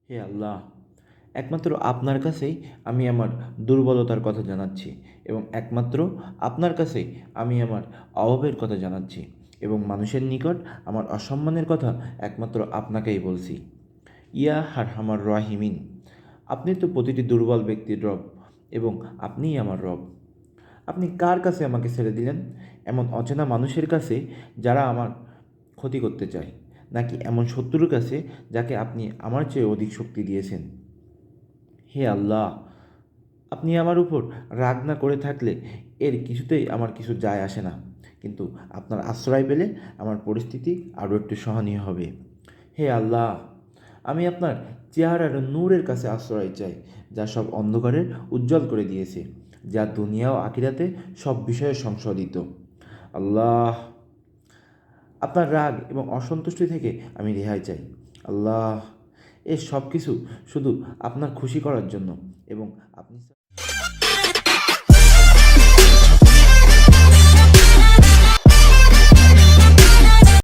হে আল্লাহ, একমাত্র আপনার কাছেই আমি আমার দুর্বলতার কথা জানাচ্ছি এবং একমাত্র আপনার কাছেই আমি আমার অভাবের কথা জানাচ্ছি এবং মানুষের নিকট আমার অসম্মানের কথা একমাত্র আপনাকেই বলছি। ইয়া আরহামার রাহিমিন, আপনি তো প্রতিটি দুর্বল ব্যক্তির রব এবং আপনিই আমার রব। আপনি কার কাছে আমাকে ছেড়ে দিলেন? এমন অচেনা মানুষের কাছে যারা আমার ক্ষতি করতে চায়, নাকি এমন শত্রুর কাছে যাকে আপনি আমার চেয়ে অধিক শক্তি দিয়েছেন? হে আল্লাহ, আপনি আমার উপর রাগ না করে থাকলে এর কিছুতেই আমার কিছু যায় আসে না, কিন্তু আপনার আশ্রয় পেলে আমার পরিস্থিতি আরও একটু সহনীয় হবে। হে আল্লাহ, আমি আপনার চেহারার নূরের কাছে আশ্রয় চাই, যা সব অন্ধকারের উজ্জ্বল করে দিয়েছে, যা দুনিয়া ও আখিরাতে সব বিষয়ে সংশোধিত। আল্লাহ, আপনার রাগ এবং অসন্তুষ্টি থেকে আমি রেহাই চাই। আল্লাহ, এ সব কিছু শুধু আপনার খুশি করার জন্য এবং আপনি